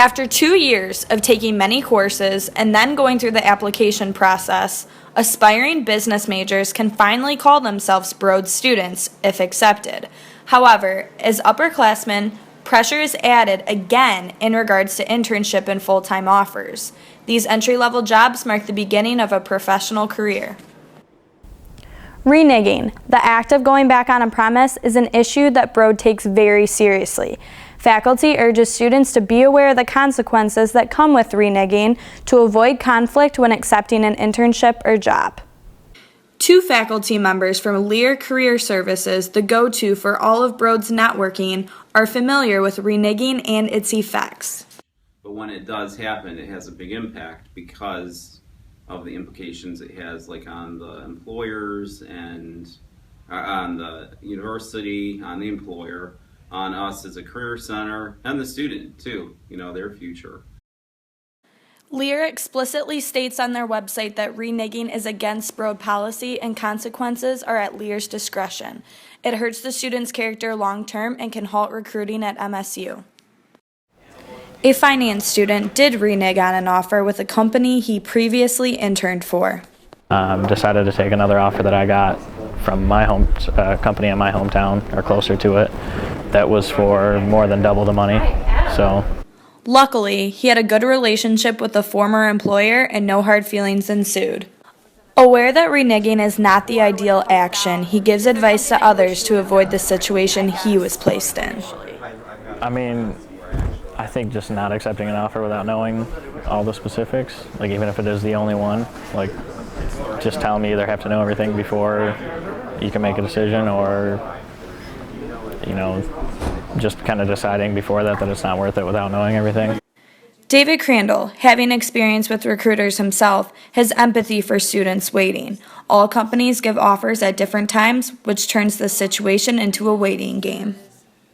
After 2 years of taking many courses and then going through the application process, aspiring business majors can finally call themselves Broad students if accepted. However, as upperclassmen, pressure is added again in regards to internship and full-time offers. These entry-level jobs mark the beginning of a professional career. Reneging, the act of going back on a promise, is an issue that Broad takes very seriously. Faculty urges students to be aware of the consequences that come with reneging to avoid conflict when accepting an internship or job. 2 faculty members from Lear Career Services, the go-to for all of Broad's networking, are familiar with reneging and its effects. But when it does happen, it has a big impact because of the implications it has, like on the employers and on the university, on the employer, on us as a career center, and the student too, their future. Lear explicitly states on their website that reneging is against Broad policy and consequences are at Lear's discretion. It hurts the student's character long-term and can halt recruiting at MSU. A finance student did renege on an offer with a company he previously interned for. Decided to take another offer that I got from my home company in my hometown, or closer to it, that was for more than double the money. So, luckily, he had a good relationship with the former employer and no hard feelings ensued. Aware that reneging is not the ideal action, he gives advice to others to avoid the situation he was placed in. I think just not accepting an offer without knowing all the specifics, like even if it is the only one, like just tell them you either have to know everything before you can make a decision, or just kind of deciding before that it's not worth it without knowing everything. David Crandall, having experience with recruiters himself, has empathy for students waiting. All companies give offers at different times, which turns the situation into a waiting game.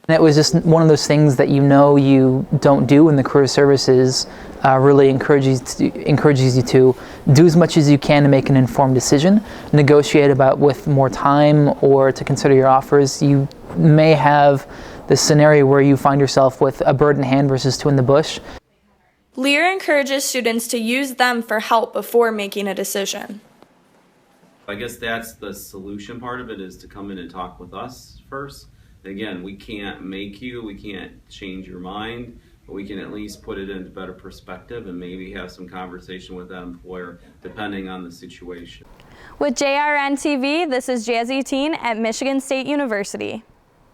It was just one of those things that you don't do, and the career services really encourages you to do as much as you can to make an informed decision, negotiate about with more time, or to consider your offers. You may have this scenario where you find yourself with a bird in hand versus 2 in the bush. Lear encourages students to use them for help before making a decision. I guess that's the solution part of it, is to come in and talk with us first. Again, we can't make you, we can't change your mind, but we can at least put it into better perspective and maybe have some conversation with that employer depending on the situation. With JRN TV, this is Jazzy Teen at Michigan State University.